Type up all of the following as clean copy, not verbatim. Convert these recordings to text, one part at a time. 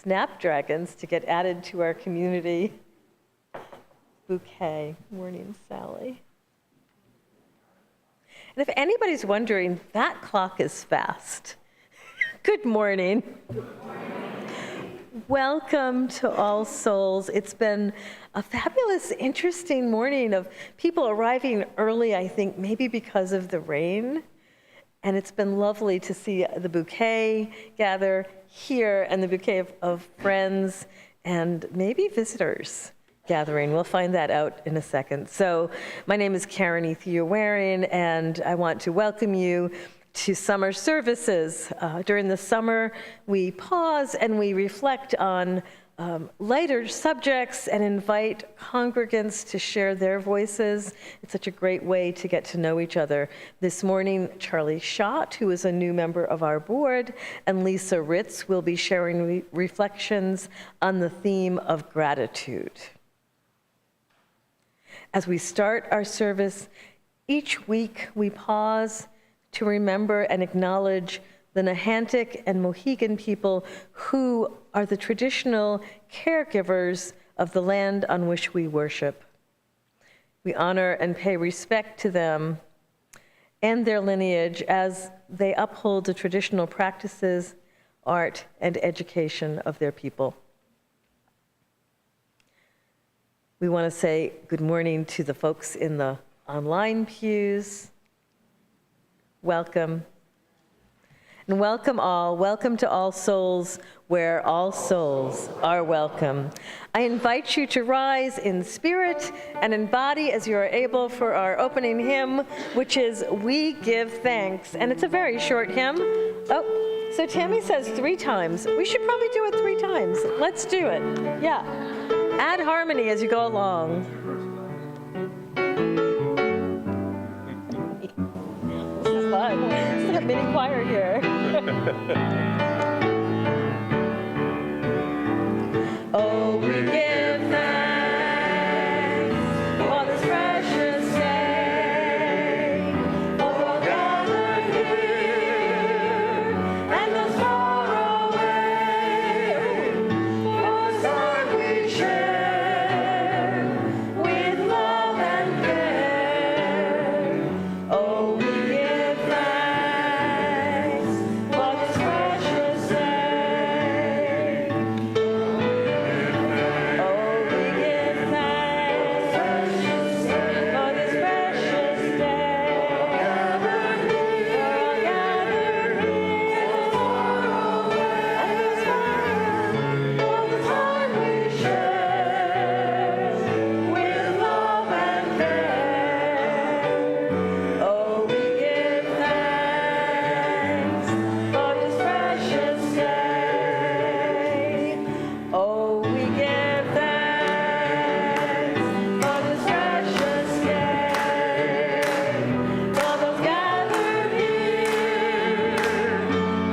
snapdragons to get added to our community bouquet. Morning, Sally. And if anybody's wondering, that clock is fast. Good morning. Welcome to All Souls. It's been a fabulous, interesting morning of people arriving early, I think, maybe because of the rain. And it's been lovely to see the bouquet gather here and the bouquet of friends and maybe visitors gathering. We'll find that out in a second. So my name is Karen Ethier-Waring, and I want to welcome you to summer services. During the summer, we pause and we reflect on lighter subjects and invite congregants to share their voices. It's such a great way to get to know each other. This morning, Charlie Schott, who is a new member of our board, and Lisa Ritz will be sharing reflections on the theme of gratitude. As we start our service, each week we pause to remember and acknowledge the Nahantic and Mohegan people who are the traditional caregivers of the land on which we worship. We honor and pay respect to them and their lineage as they uphold the traditional practices, art, and education of their people. We want to say good morning to the folks in the online pews. Welcome. And welcome all. Welcome to All Souls, where all souls are welcome. I invite you to rise in spirit and in body as you are able for our opening hymn, which is We Give Thanks. And it's a very short hymn. Oh, so Tammy says 3 times. We should probably do it 3 times. Let's do it. Yeah. Add harmony as you go along. This is fun. It's like a mini choir here. Oh, we give thanks for this precious day. Oh, we'll gather here and those far away. For the time we share with love and care. Oh, we give thanks for this precious day. Oh, we give thanks for this precious day. Gathered here, far away, and for the time we share with love and care. Oh, we give thanks for this precious day. Oh, we give thanks for this precious day. For those gathered here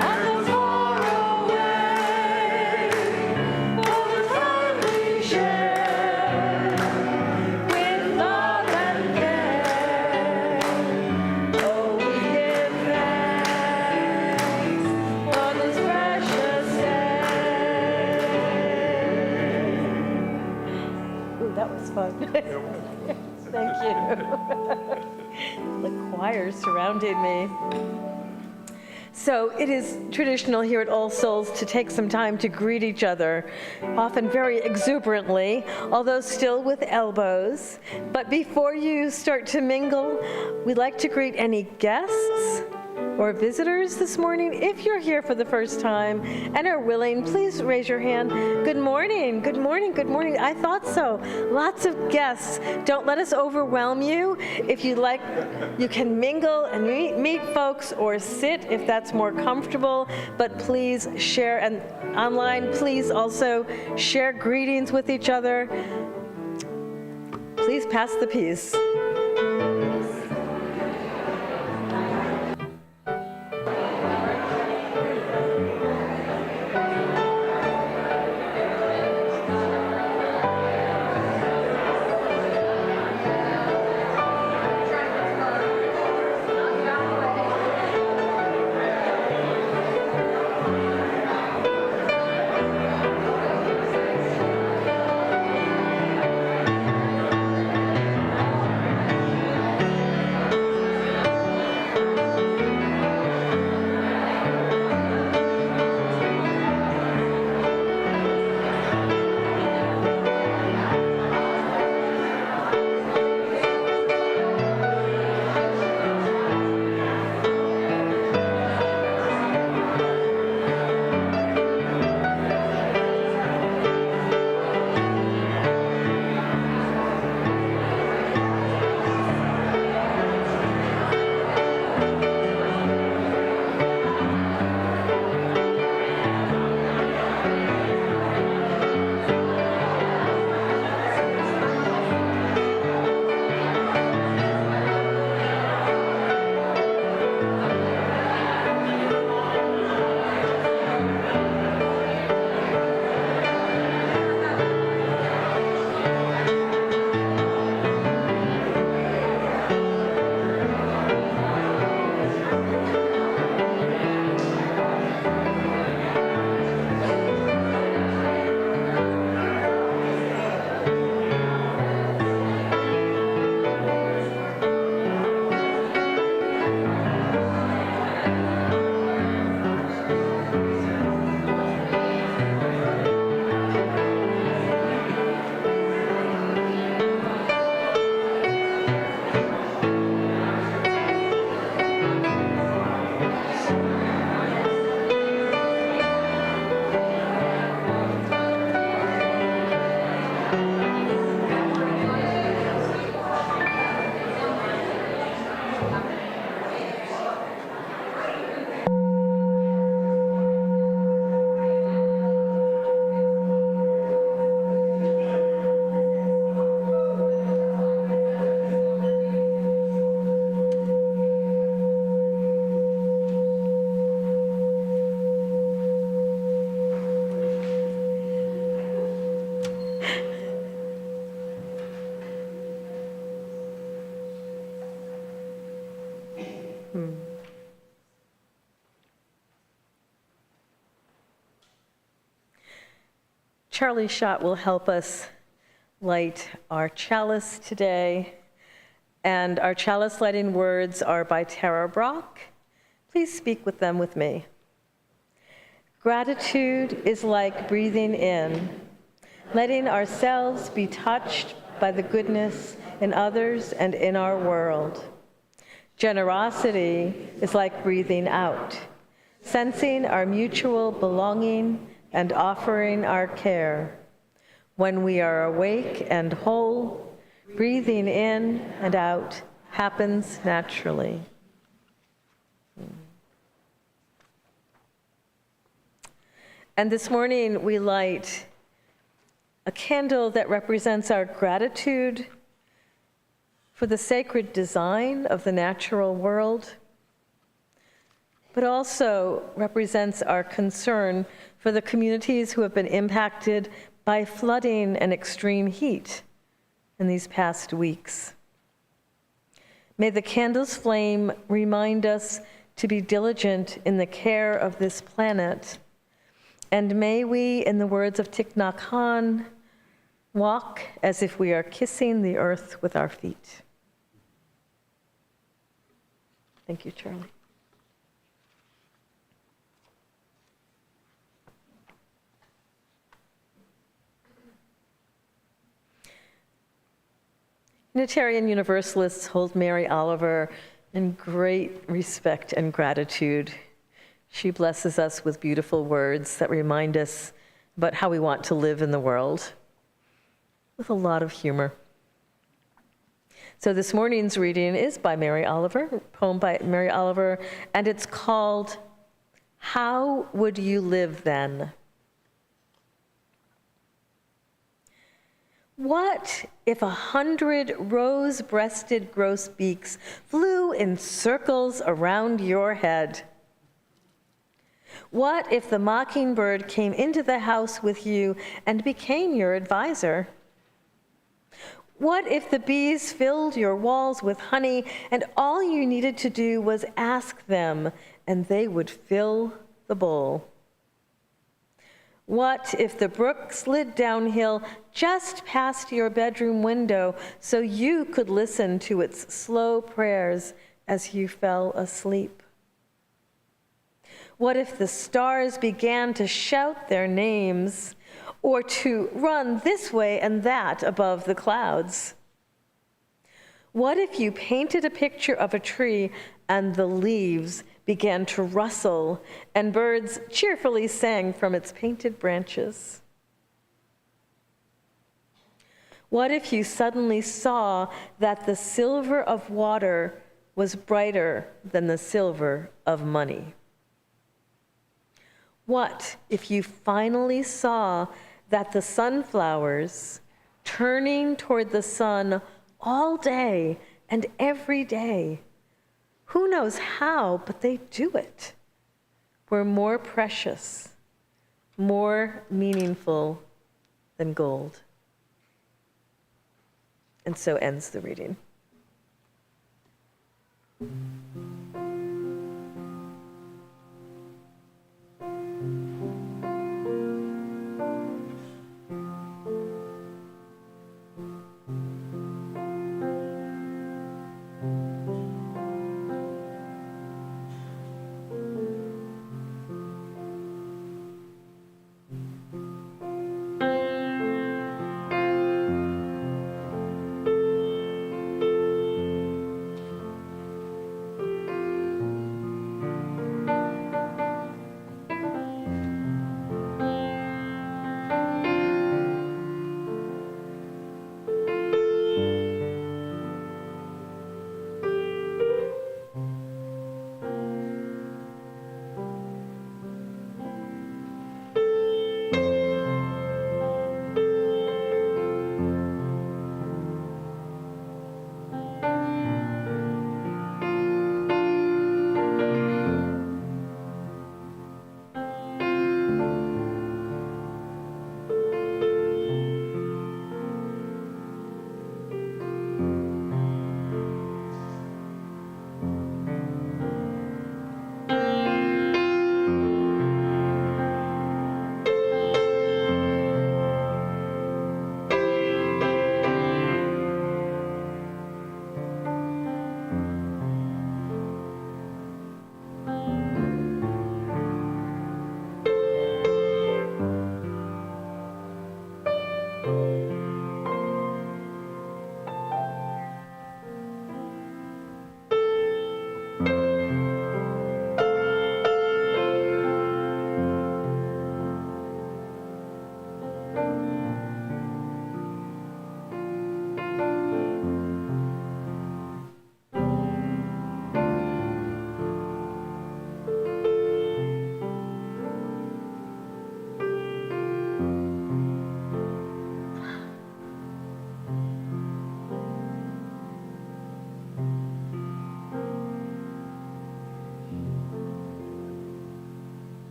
and those far away. For the time we share with love and care. Oh, we give thanks for this precious day. Ooh, that was fun. Thank you. The choir surrounded me. So it is traditional here at All Souls to take some time to greet each other, often very exuberantly, although still with elbows. But before you start to mingle, we'd like to greet any guests or visitors this morning. If you're here for the first time and are willing, please raise your hand. Good morning, good morning, good morning. I thought so. Lots of guests. Don't let us overwhelm you. If you'd like, you can mingle and meet folks or sit if that's more comfortable, but please share. And online, please also share greetings with each other. Please pass the peace. Charlie Schott will help us light our chalice today. And our chalice lighting words are by Tara Brock. Please speak with them with me. Gratitude is like breathing in, letting ourselves be touched by the goodness in others and in our world. Generosity is like breathing out, sensing our mutual belonging and offering our care. When we are awake and whole, breathing in and out happens naturally. And this morning we light a candle that represents our gratitude for the sacred design of the natural world, but also represents our concern for the communities who have been impacted by flooding and extreme heat in these past weeks. May the candle's flame remind us to be diligent in the care of this planet, and may we, in the words of Thich Nhat Hanh, walk as if we are kissing the earth with our feet. Thank you, Charlie. Unitarian Universalists hold Mary Oliver in great respect and gratitude. She blesses us with beautiful words that remind us about how we want to live in the world, with a lot of humor. So this morning's reading is by Mary Oliver, a poem by Mary Oliver, and it's called, How Would You Live Then? What if 100 rose-breasted grosbeaks flew in circles around your head? What if the mockingbird came into the house with you and became your advisor? What if the bees filled your walls with honey and all you needed to do was ask them and they would fill the bowl? What if the brook slid downhill just past your bedroom window so you could listen to its slow prayers as you fell asleep? What if the stars began to shout their names or to run this way and that above the clouds? What if you painted a picture of a tree and the leaves began to rustle and birds cheerfully sang from its painted branches? What if you suddenly saw that the silver of water was brighter than the silver of money? What if you finally saw that the sunflowers, turning toward the sun all day and every day, who knows how, but they do it, were more precious, more meaningful than gold? And so ends the reading.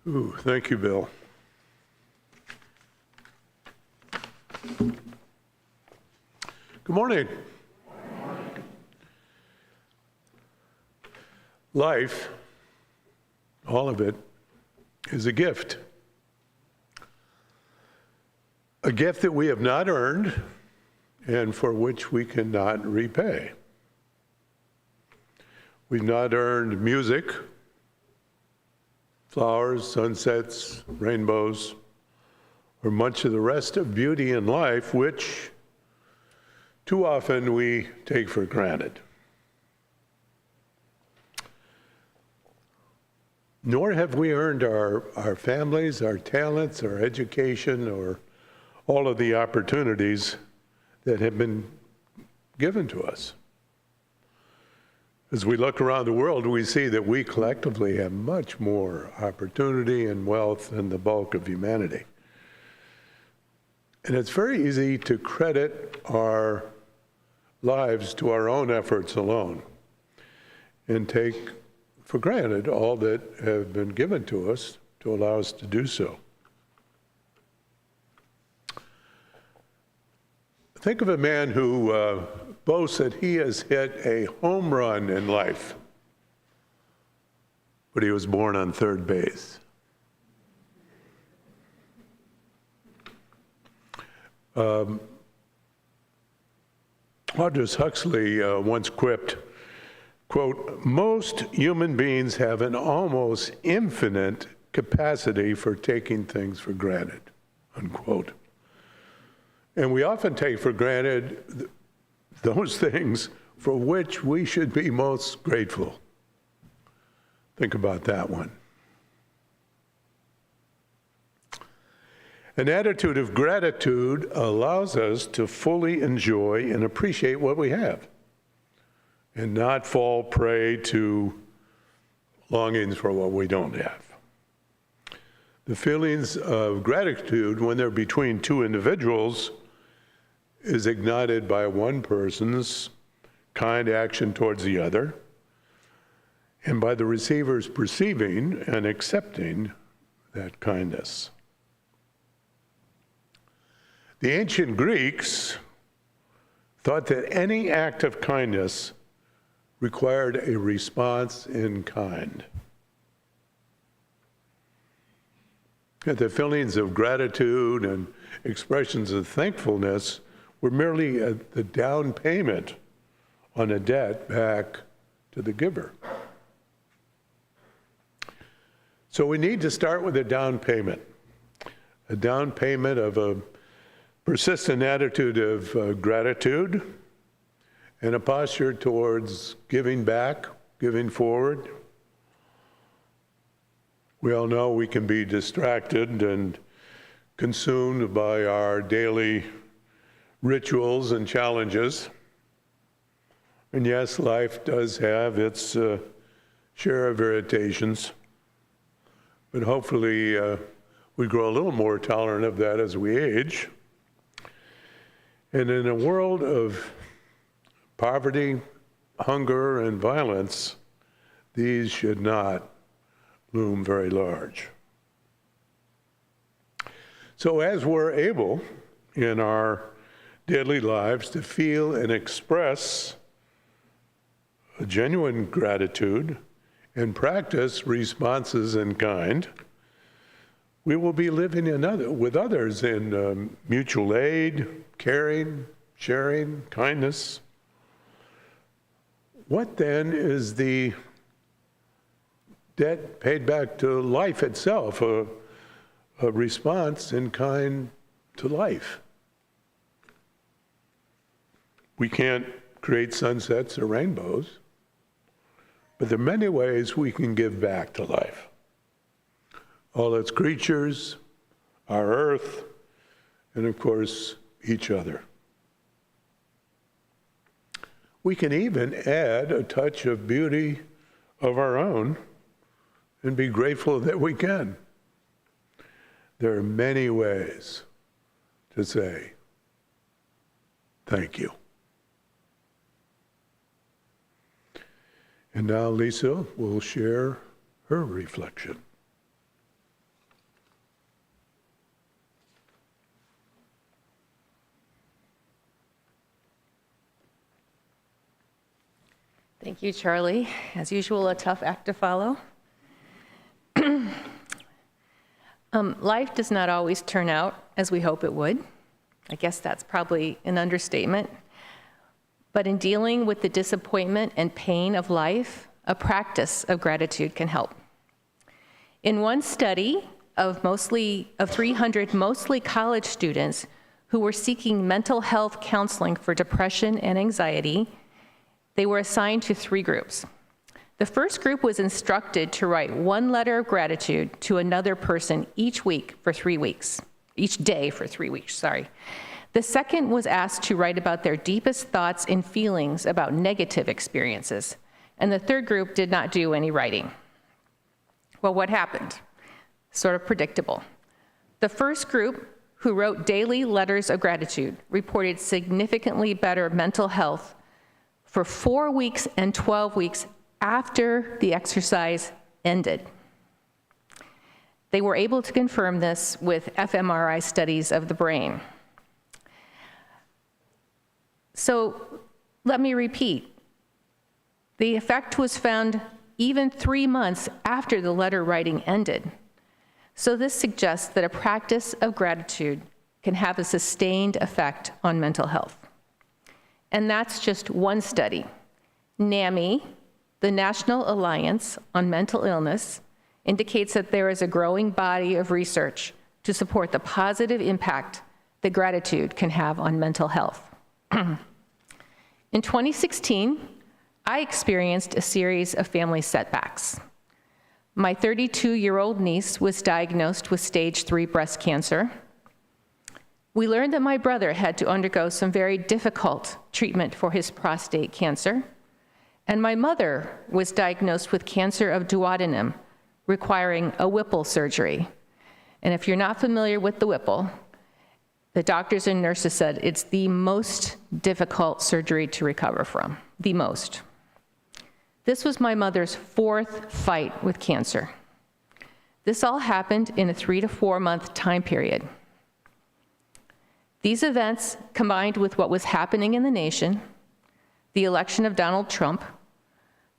Ooh, thank you, Bill. Good morning. Life, all of it, is a gift. A gift that we have not earned and for which we cannot repay. We've not earned music, flowers, sunsets, rainbows, or much of the rest of beauty in life, which too often we take for granted. Nor have we earned our families, our talents, our education, or all of the opportunities that have been given to us. As we look around the world, we see that we collectively have much more opportunity and wealth than the bulk of humanity. And it's very easy to credit our lives to our own efforts alone and take for granted all that have been given to us to allow us to do so. Think of a man who boasts that he has hit a home run in life, but he was born on third base. Aldous Huxley once quipped, quote, "Most human beings have an almost infinite capacity for taking things for granted," unquote. And we often take for granted those things for which we should be most grateful. Think about that one. An attitude of gratitude allows us to fully enjoy and appreciate what we have and not fall prey to longings for what we don't have. The feelings of gratitude, when they're between two individuals, is ignited by one person's kind action towards the other and by the receiver's perceiving and accepting that kindness. The ancient Greeks thought that any act of kindness required a response in kind. That the feelings of gratitude and expressions of thankfulness were merely the down payment on a debt back to the giver. So we need to start with a down payment of a persistent attitude of gratitude and a posture towards giving back, giving forward. We all know we can be distracted and consumed by our daily rituals and challenges. And yes, life does have its share of irritations, but hopefully we grow a little more tolerant of that as we age. And in a world of poverty, hunger, and violence, these should not loom very large. So as we're able in our daily lives to feel and express a genuine gratitude and practice responses in kind, we will be living with others in mutual aid, caring, sharing, kindness. What then is the debt paid back to life itself, a response in kind to life? We can't create sunsets or rainbows, but there are many ways we can give back to life. All its creatures, our earth, and of course, each other. We can even add a touch of beauty of our own and be grateful that we can. There are many ways to say thank you. And now Lisa will share her reflection. Thank you, Charlie. As usual, a tough act to follow. Life does not always turn out as we hope it would. I guess that's probably an understatement. But in dealing with the disappointment and pain of life, a practice of gratitude can help. In one study of 300 mostly college students who were seeking mental health counseling for depression and anxiety, they were assigned to 3 groups. The first group was instructed to write 1 letter of gratitude to another person each week for 3 weeks, each day for 3 weeks, sorry. The second was asked to write about their deepest thoughts and feelings about negative experiences. And the third group did not do any writing. Well, what happened? Sort of predictable. The first group, who wrote daily letters of gratitude, reported significantly better mental health for 4 weeks and 12 weeks after the exercise ended. They were able to confirm this with fMRI studies of the brain. So let me repeat. The effect was found even 3 months after the letter writing ended. So this suggests that a practice of gratitude can have a sustained effect on mental health. And that's just one study. NAMI, the National Alliance on Mental Illness, indicates that there is a growing body of research to support the positive impact that gratitude can have on mental health. In 2016, I experienced a series of family setbacks. My 32-year-old niece was diagnosed with stage 3 breast cancer. We learned that my brother had to undergo some very difficult treatment for his prostate cancer. And my mother was diagnosed with cancer of duodenum, requiring a Whipple surgery. And if you're not familiar with the Whipple, the doctors and nurses said it's the most difficult surgery to recover from, the most. This was my mother's 4th fight with cancer. This all happened in a 3 to 4 month time period. These events, combined with what was happening in the nation, the election of Donald Trump,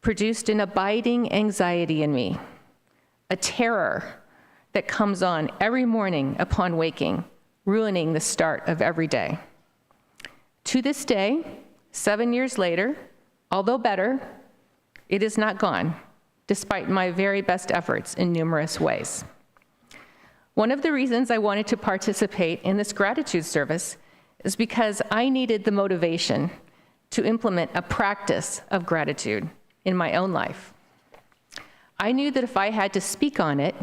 produced an abiding anxiety in me, a terror that comes on every morning upon waking, ruining the start of every day. To this day, 7 years later, although better, it is not gone, despite my very best efforts in numerous ways. One of the reasons I wanted to participate in this gratitude service is because I needed the motivation to implement a practice of gratitude in my own life. I knew that if I had to speak on it,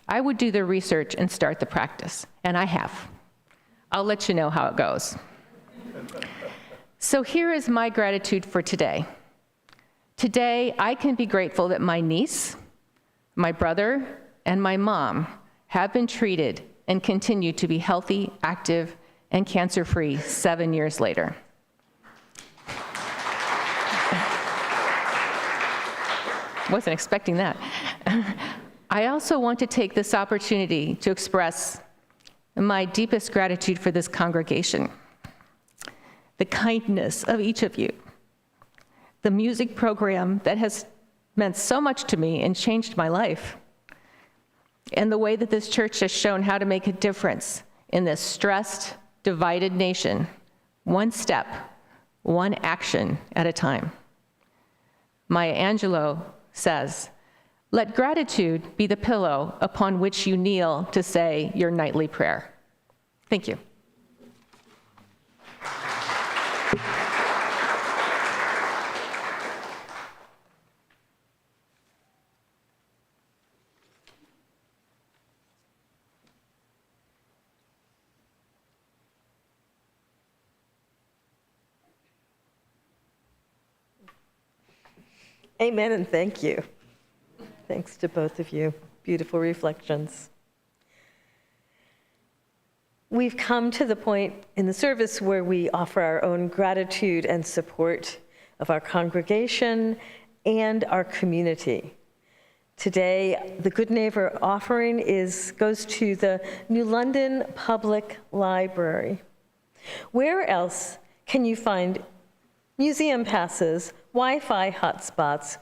I would do the research and start the practice, and I have. I'll let you know how it goes. So here is my gratitude for today. Today, I can be grateful that my niece, my brother, and my mom have been treated and continue to be healthy, active, and cancer-free 7 years later. Wasn't expecting that. I also want to take this opportunity to express my deepest gratitude for this congregation, the kindness of each of you, the music program that has meant so much to me and changed my life, and the way that this church has shown how to make a difference in this stressed, divided nation, one step, one action at a time. Maya Angelou says, "Let gratitude be the pillow upon which you kneel to say your nightly prayer." Thank you. Amen and thank you. Thanks to both of you. Beautiful reflections. We've come to the point in the service where we offer our own gratitude and support of our congregation and our community. Today, the Good Neighbor offering goes to the New London Public Library. Where else can you find museum passes, Wi-Fi hotspots,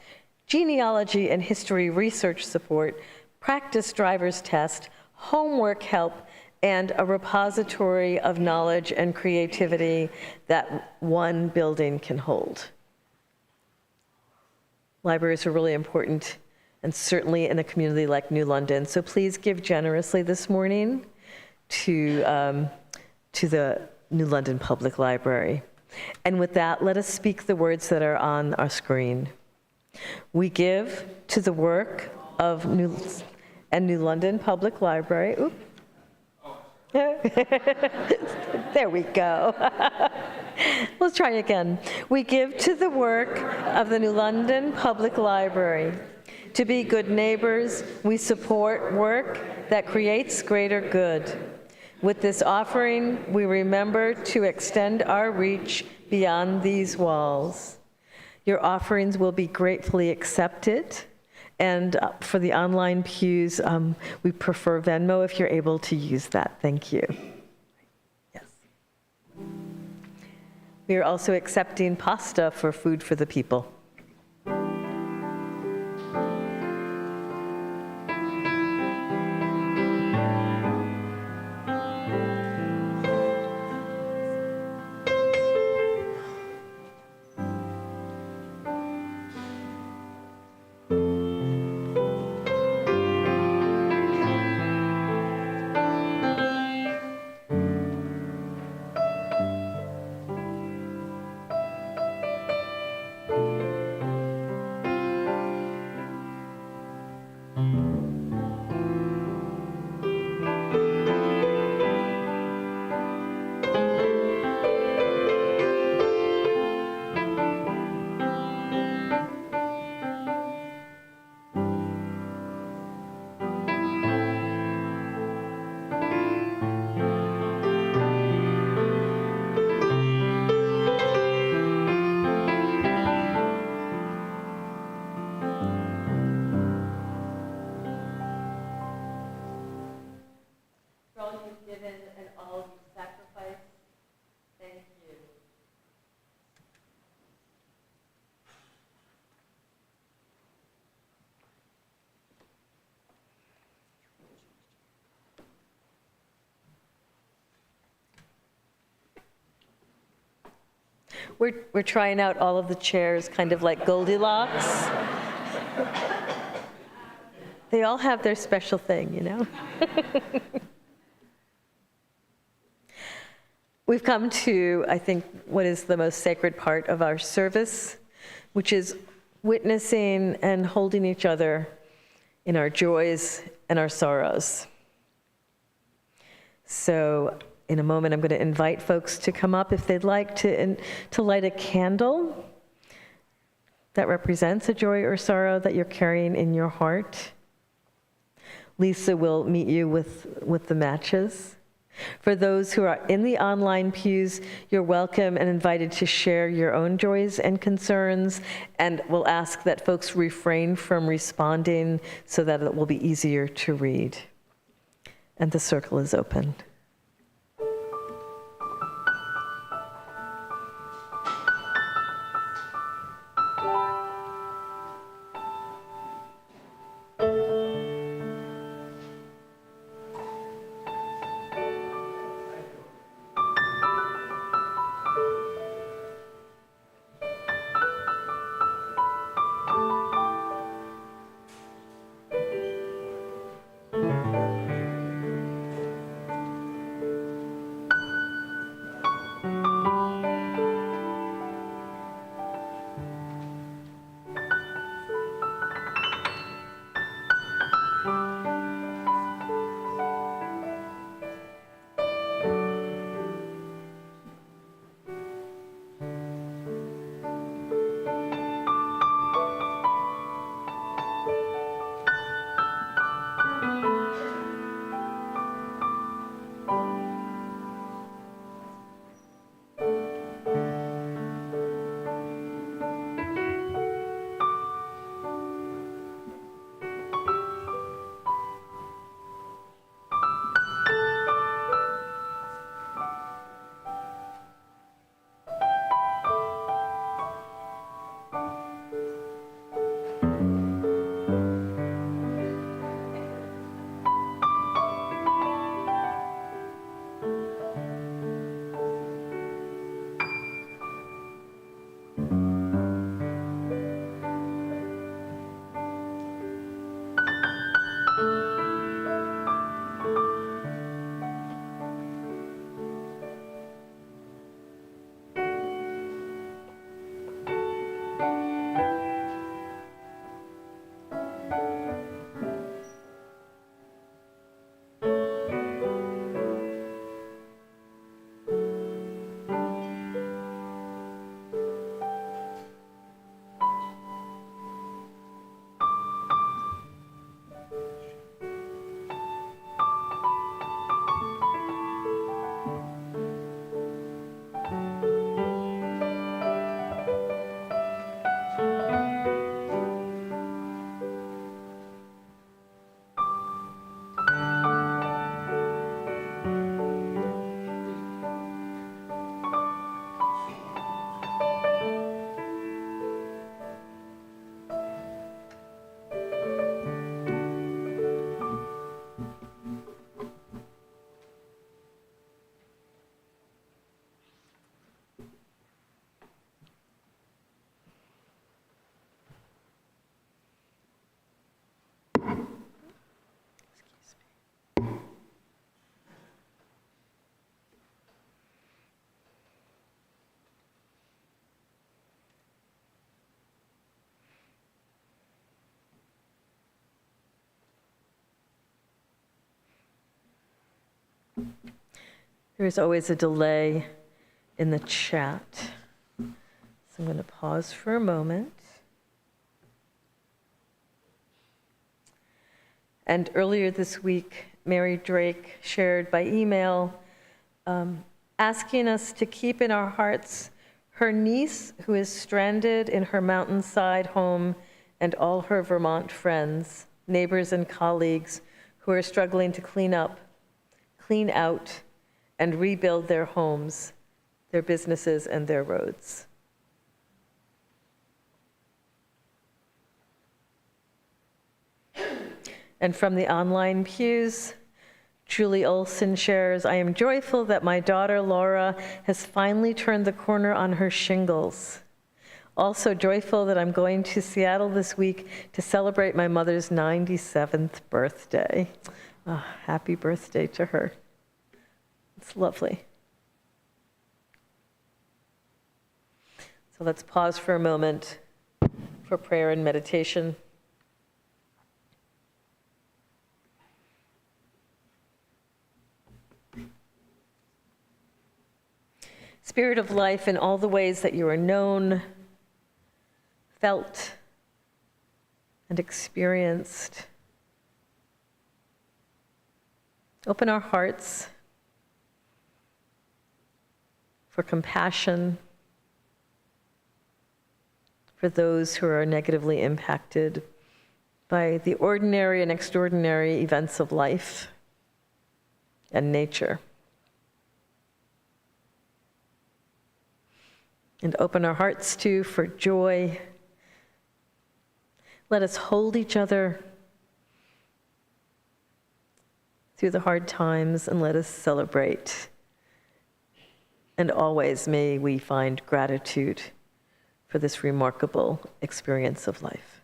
genealogy and history research support, practice driver's test, homework help, and a repository of knowledge and creativity that one building can hold. Libraries are really important, and certainly in a community like New London. So please give generously this morning to the New London Public Library. And with that, let us speak the words that are on our screen. We give to the work of New London Public Library. Oop. There we go. Let's try again. We give to the work of the New London Public Library. To be good neighbors, we support work that creates greater good. With this offering, we remember to extend our reach beyond these walls. Your offerings will be gratefully accepted. And for the online pews, we prefer Venmo if you're able to use that. Thank you. Yes. We are also accepting pasta for Food for the People. We're trying out all of the chairs, kind of like Goldilocks. They all have their special thing, you know? We've come to, I think, what is the most sacred part of our service, which is witnessing and holding each other in our joys and our sorrows. So in a moment, I'm going to invite folks to come up if they'd like to light a candle that represents a joy or sorrow that you're carrying in your heart. Lisa will meet you with the matches. For those who are in the online pews, you're welcome and invited to share your own joys and concerns, and we'll ask that folks refrain from responding so that it will be easier to read. And the circle is open. There is always a delay in the chat. So I'm going to pause for a moment. And earlier this week, Mary Drake shared by email asking us to keep in our hearts her niece who is stranded in her mountainside home and all her Vermont friends, neighbors and colleagues who are struggling to clean out, and rebuild their homes, their businesses, and their roads. And from the online pews, Julie Olson shares, I am joyful that my daughter Laura has finally turned the corner on her shingles. Also joyful that I'm going to Seattle this week to celebrate my mother's 97th birthday. Oh, happy birthday to her. It's lovely. So let's pause for a moment for prayer and meditation. Spirit of life, in all the ways that you are known, felt, and experienced, open our hearts for compassion for those who are negatively impacted by the ordinary and extraordinary events of life and nature. And open our hearts too for joy. Let us hold each other through the hard times and let us celebrate. And always may we find gratitude for this remarkable experience of life.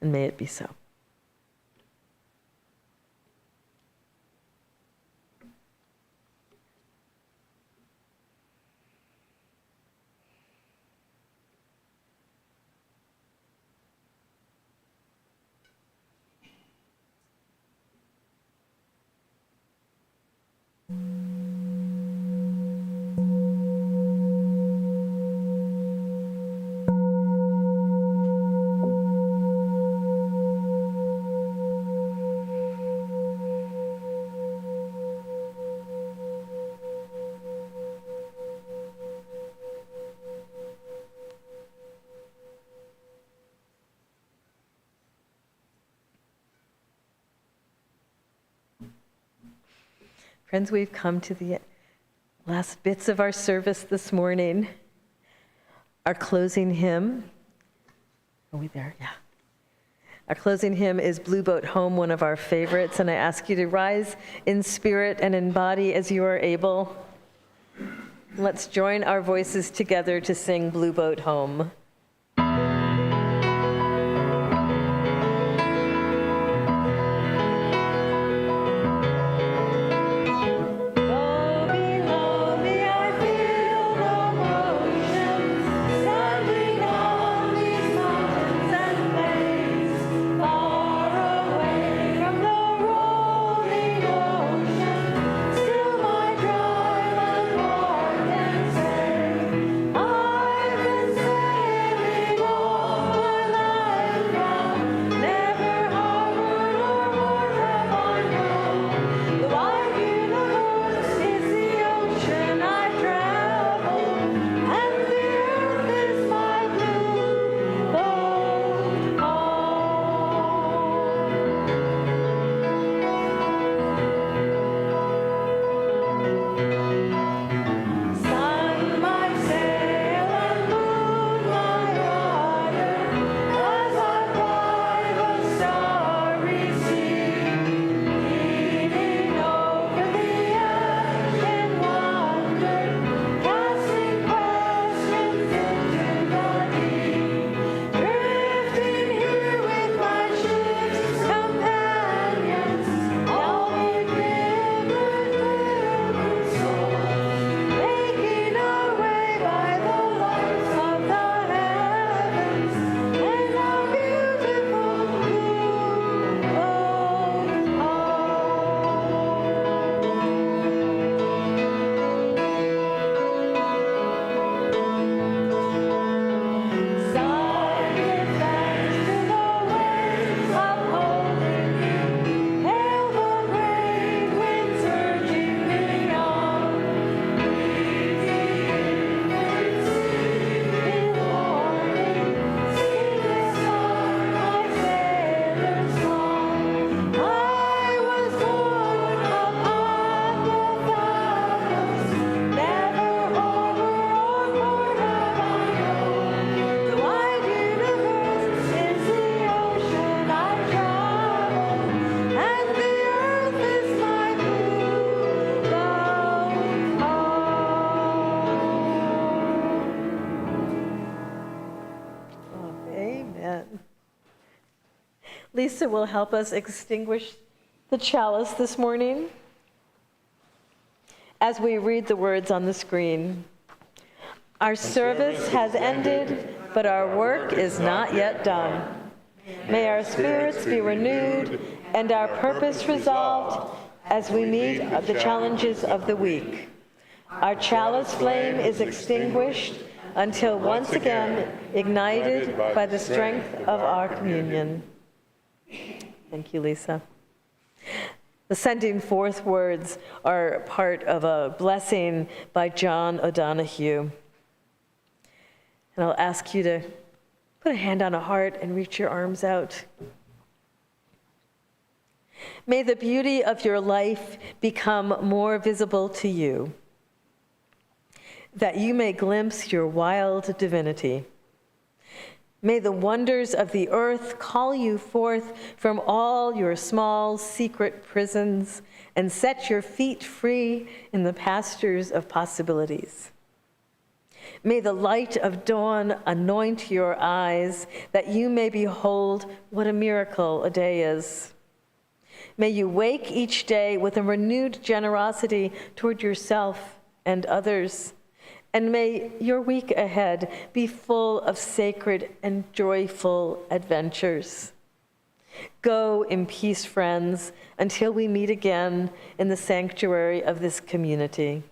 And may it be so. Friends, we've come to the last bits of our service this morning. Our closing hymn, are we there? Yeah. Our closing hymn is Blue Boat Home, one of our favorites, and I ask you to rise in spirit and in body as you are able. Let's join our voices together to sing Blue Boat Home. I've been Lisa will help us extinguish the chalice this morning as we read the words on the screen. Our service has ended, but our work is not yet done. May our spirits be renewed and our purpose resolved as we meet the challenges of the week. Our chalice flame is extinguished until once again ignited by the strength of our communion. Thank you, Lisa. The sending forth words are part of a blessing by John O'Donohue. And I'll ask you to put a hand on a heart and reach your arms out. May the beauty of your life become more visible to you, that you may glimpse your wild divinity. May the wonders of the earth call you forth from all your small secret prisons and set your feet free in the pastures of possibilities. May the light of dawn anoint your eyes, that you may behold what a miracle a day is. May you wake each day with a renewed generosity toward yourself and others. And may your week ahead be full of sacred and joyful adventures. Go in peace, friends, until we meet again in the sanctuary of this community.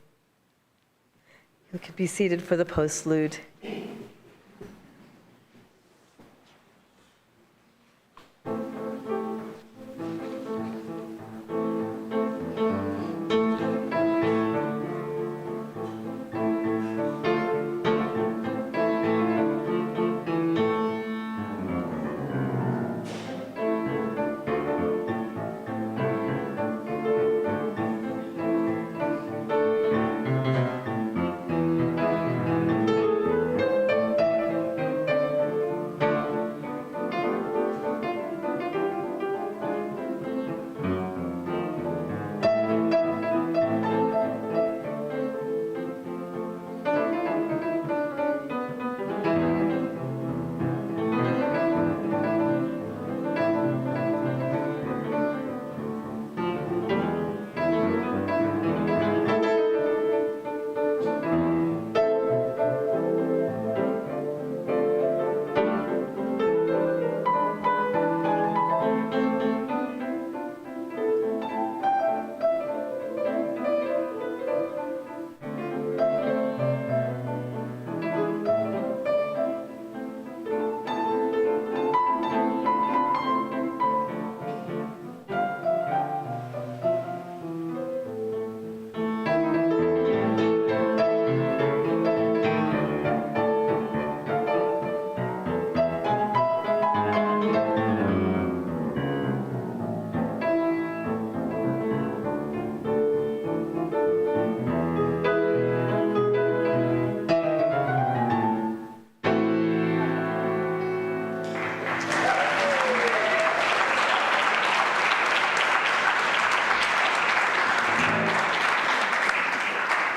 You could be seated for the postlude.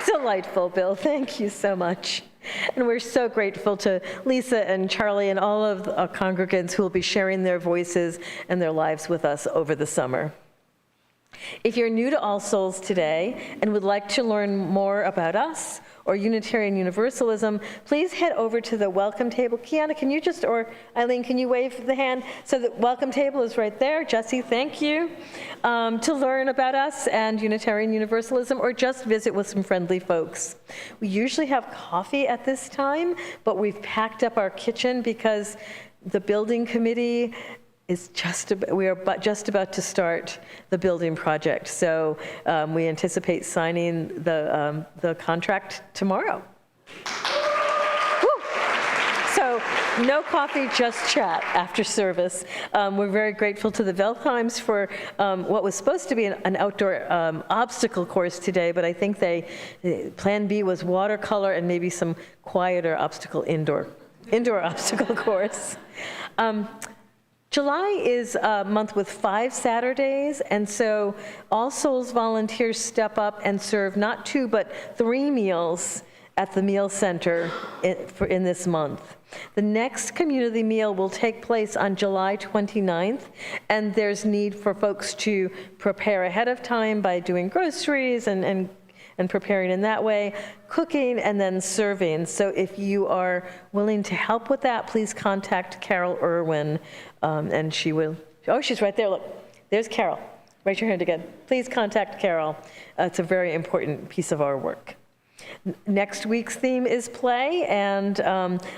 Delightful, Bill. Thank you so much. And we're so grateful to Lisa and Charlie and all of our congregants who will be sharing their voices and their lives with us over the summer. If you're new to All Souls today and would like to learn more about us or Unitarian Universalism, please head over to the welcome table. Kiana, can you just, or Eileen, can you wave the hand? So the welcome table is right there. Jesse, thank you. To learn about us and Unitarian Universalism, or just visit with some friendly folks. We usually have coffee at this time, but we've packed up our kitchen because the building committee is we are just about to start the building project. So we anticipate signing the contract tomorrow. Woo! So no coffee, just chat after service. We're very grateful to the Veltheims for what was supposed to be an outdoor obstacle course today, but I think plan B was watercolor and maybe some quieter indoor obstacle course. July is a month with 5 Saturdays, and so All Souls volunteers step up and serve not 2 but 3 meals at the meal center in this month. The next community meal will take place on July 29th, and there's need for folks to prepare ahead of time by doing groceries and preparing in that way, cooking and then serving. So if you are willing to help with that, please contact Carol Irwin, and she will, oh, she's right there, look, there's Carol. Raise your hand again. Please contact Carol. It's a very important piece of our work. Next week's theme is play, and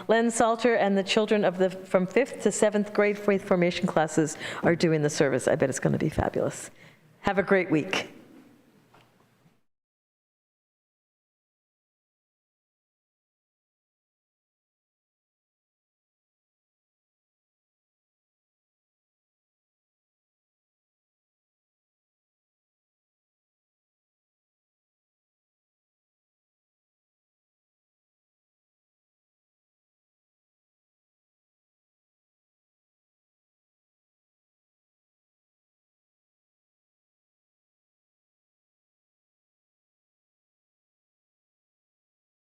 Len Salter and the children from 5th to 7th grade faith formation classes are doing the service. I bet it's going to be fabulous. Have a great week.